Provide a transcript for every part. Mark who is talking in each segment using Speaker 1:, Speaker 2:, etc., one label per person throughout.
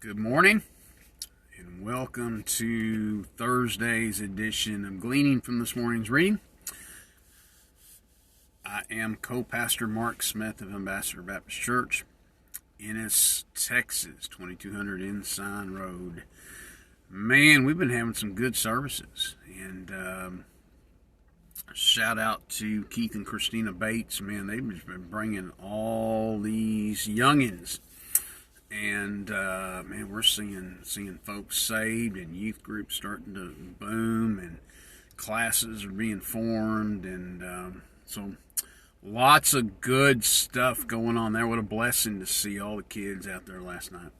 Speaker 1: Good morning, and welcome to Thursday's edition of Gleaning from this morning's reading. I am Co-Pastor Marc Smith of Ambassador Baptist Church, Ennis, Texas, 2200 Ensign Road. Man, we've been having some good services, and shout out to Keith and Christina Bates. Man, they've just been bringing all these youngins. And man, we're seeing folks saved, and youth groups starting to boom, and classes are being formed, and so lots of good stuff going on there. What a blessing to see all the kids out there last night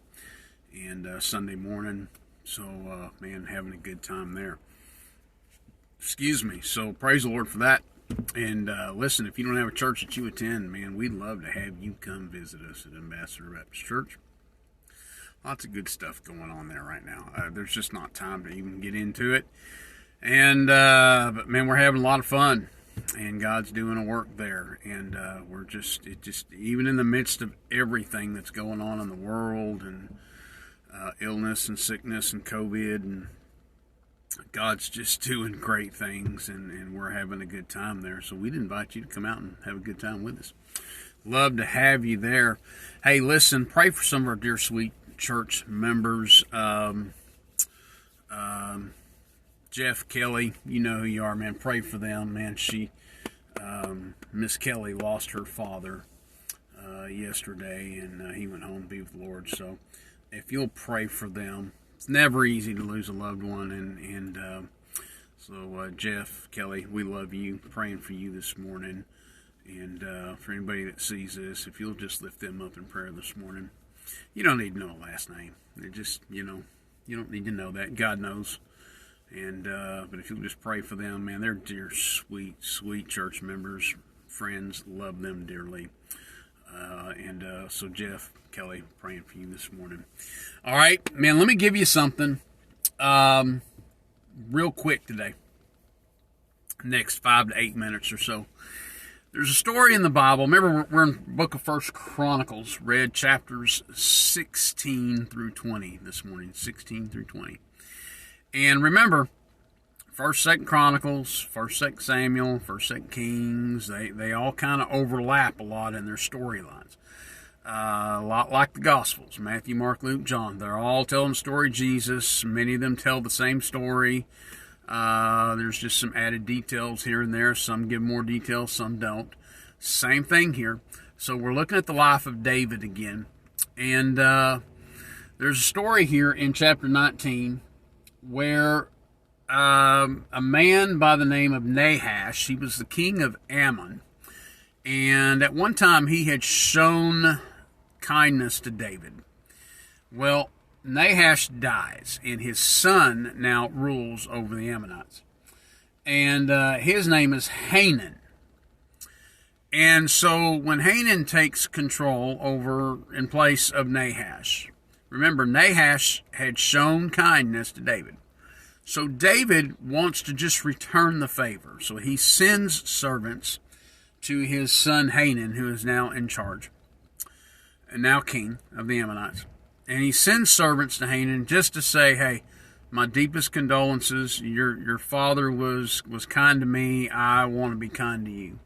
Speaker 1: and Sunday morning. So man, having a good time there. Excuse me. So praise the Lord for that. And listen, if you don't have a church that you attend, man, we'd love to have you come visit us at Ambassador Baptist Church. Lots of good stuff going on there right now. There's just not time to even get into it. And, but man, we're having a lot of fun. And God's doing a work there. And we're just, even in the midst of everything that's going on in the world, and illness and sickness and COVID, and God's just doing great things. And we're having a good time there. So we'd invite you to come out and have a good time with us. Love to have you there. Hey, listen, pray for some of our dear sweet church members. Jeff Kelly, you know who you are, man. Pray for them, man. Miss Kelly lost her father yesterday, and he went home to be with the Lord. So if you'll pray for them, it's never easy to lose a loved one, and so Jeff Kelly, we love you. Praying for you this morning, and for anybody that sees this, if you'll just lift them up in prayer this morning. You don't need to know a last name. They're just, you don't need to know that. God knows. And but if you'll just pray for them, man, they're dear, sweet, sweet church members, friends, love them dearly. So Jeff Kelly, praying for you this morning. All right, man, let me give you something real quick today. Next 5 to 8 minutes or so. There's a story in the Bible. Remember, we're in the book of 1 Chronicles, read chapters 16 through 20 this morning, 16 through 20. And remember, 1st, 2nd Chronicles, 1st, 2nd Samuel, 1st, 2nd Kings, they all kind of overlap a lot in their storylines. A lot like the Gospels, Matthew, Mark, Luke, John. They're all telling the story of Jesus. Many of them tell the same story. There's just some added details here and there. Some give more details, some don't. Same thing here. So we're looking at the life of David again. And there's a story here in chapter 19 where a man by the name of Nahash, he was the king of Ammon. And at one time he had shown kindness to David. Well, Nahash dies, and his son now rules over the Ammonites. And his name is Hanan. And so when Hanan takes control over in place of Nahash, remember, Nahash had shown kindness to David. So David wants to just return the favor. So he sends servants to his son Hanan, who is now in charge, and now king of the Ammonites. And he sends servants to Hanan just to say, hey, my deepest condolences. Your father was kind to me. I want to be kind to you.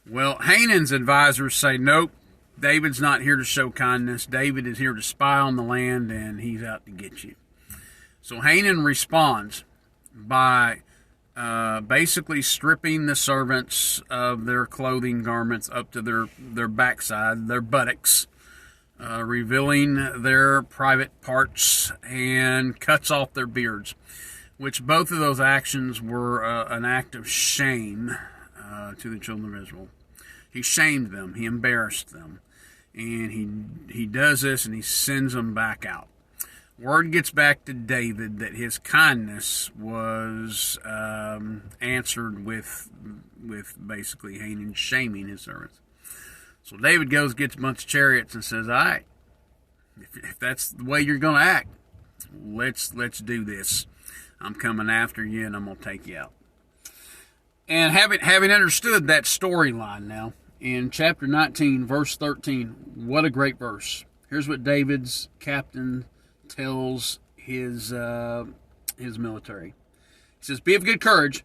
Speaker 1: Well, Hanan's advisors say, nope, David's not here to show kindness. David is here to spy on the land, and he's out to get you. So Hanan responds by basically stripping the servants of their clothing garments up to their backside, their buttocks, revealing their private parts, and cuts off their beards, which both of those actions were an act of shame to the children of Israel. He shamed them, he embarrassed them, and he does this, and he sends them back out. Word gets back to David that his kindness was answered with basically Hanan shaming his servants. So David goes, gets a bunch of chariots, and says, all right, if that's the way you're going to act, let's do this. I'm coming after you, and I'm going to take you out. And having understood that storyline now, in chapter 19, verse 13, what a great verse. Here's what David's captain tells his military. He says, "Be of good courage,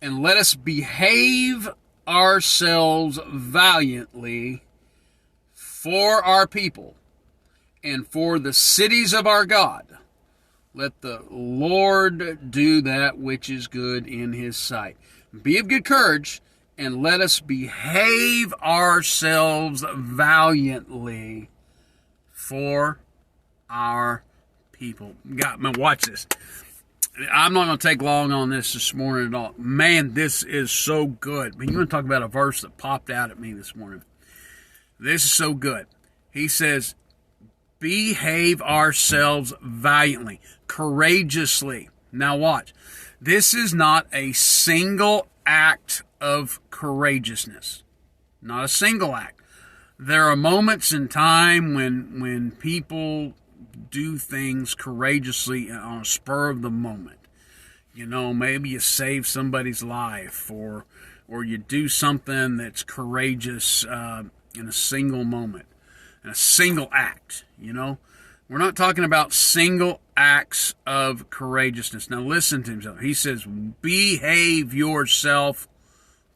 Speaker 1: and let us behave ourselves valiantly for our people and for the cities of our God. Let the Lord do that which is good in his sight." Be of good courage, and let us behave ourselves valiantly for our people. God, watch this. I'm not going to take long on this morning at all. Man, this is so good. But you want to talk about a verse that popped out at me this morning. This is so good. He says, behave ourselves valiantly, courageously. Now watch. This is not a single act of courageousness. Not a single act. There are moments in time when people do things courageously on a spur of the moment. You know, maybe you save somebody's life, or you do something that's courageous in a single moment, in a single act. You know, we're not talking about single acts of courageousness. Now listen to himself. He says, behave yourself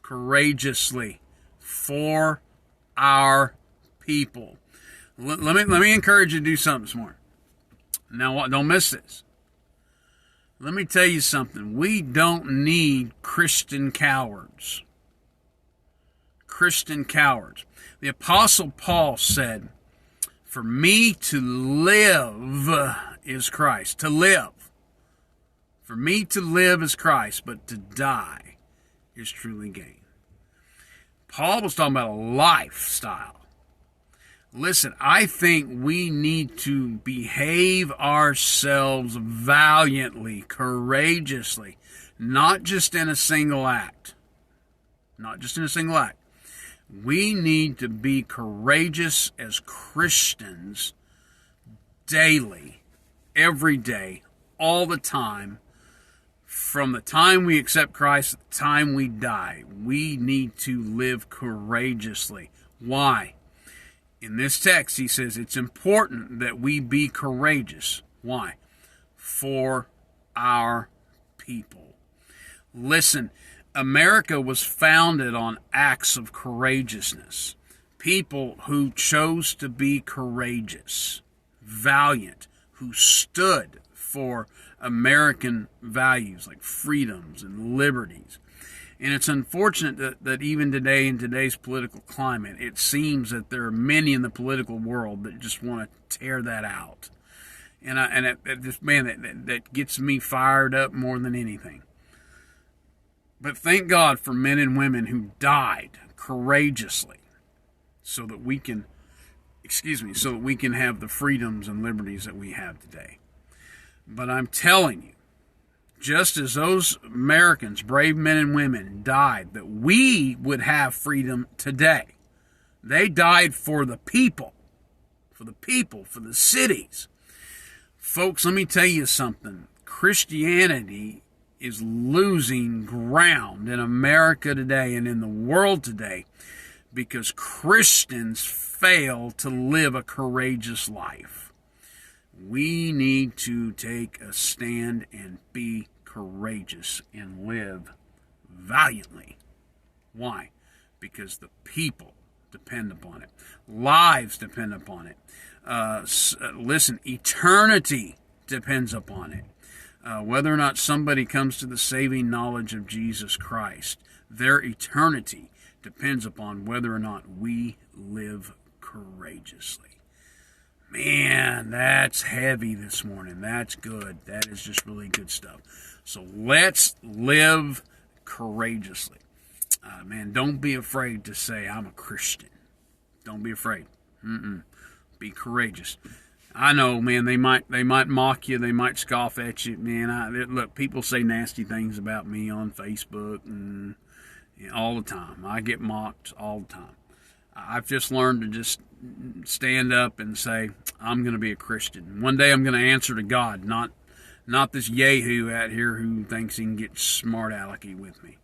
Speaker 1: courageously for our people. Let me encourage you to do something this morning. Now, don't miss this. Let me tell you something. We don't need Christian cowards. Christian cowards. The Apostle Paul said, "For me to live is Christ." To live. For me to live is Christ, but to die is truly gain. Paul was talking about a lifestyle. Listen, I think we need to behave ourselves valiantly, courageously, not just in a single act. Not just in a single act. We need to be courageous as Christians daily, every day, all the time. From the time we accept Christ to the time we die, we need to live courageously. Why? In this text, he says it's important that we be courageous. Why? For our people. Listen, America was founded on acts of courageousness. People who chose to be courageous, valiant, who stood for American values like freedoms and liberties. And it's unfortunate that even today, in today's political climate, it seems that there are many in the political world that just want to tear that out. And that gets me fired up more than anything. But thank God for men and women who died courageously so that we can have the freedoms and liberties that we have today. But I'm telling you, just as those Americans, brave men and women, died that we would have freedom today, they died for the people, for the cities. Folks, let me tell you something. Christianity is losing ground in America today and in the world today because Christians fail to live a courageous life. We need to take a stand and be courageous and live valiantly. Why? Because the people depend upon it. Lives depend upon it. Listen, eternity depends upon it. Whether or not somebody comes to the saving knowledge of Jesus Christ, their eternity depends upon whether or not we live courageously. Man, that's heavy this morning. That's good. That is just really good stuff. So let's live courageously. Man, don't be afraid to say, I'm a Christian. Don't be afraid. Be courageous. I know, man, they might mock you. They might scoff at you. Man, look, people say nasty things about me on Facebook and all the time. I get mocked all the time. I've just learned to just stand up and say, I'm going to be a Christian. One day I'm going to answer to God, not this yahoo out here who thinks he can get smart alecky with me.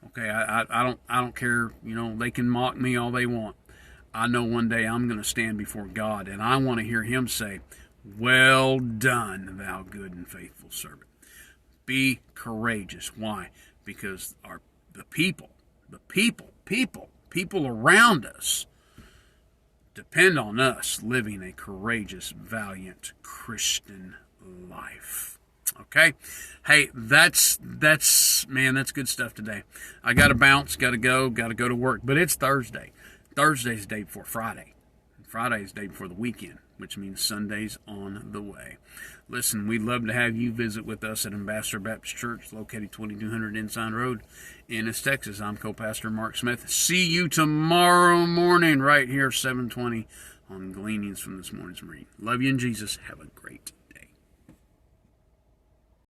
Speaker 1: Okay, I don't care. You know, they can mock me all they want. I know one day I'm going to stand before God, and I want to hear him say, Well done, thou good and faithful servant. Be courageous. Why? Because the people around us depend on us living a courageous, valiant Christian life. Okay? Hey, that's good stuff today. I got to bounce, got to go to work. But it's Thursday. Thursday's the day before Friday. Friday's the day before the weekend, which means Sunday's on the way. Listen, we'd love to have you visit with us at Ambassador Baptist Church, located 2200 Ensign Road, Ennis, Texas. I'm Co-Pastor Marc Smith. See you tomorrow morning right here, 7:20 on Gleanings from this morning's reading. Love you in Jesus. Have a great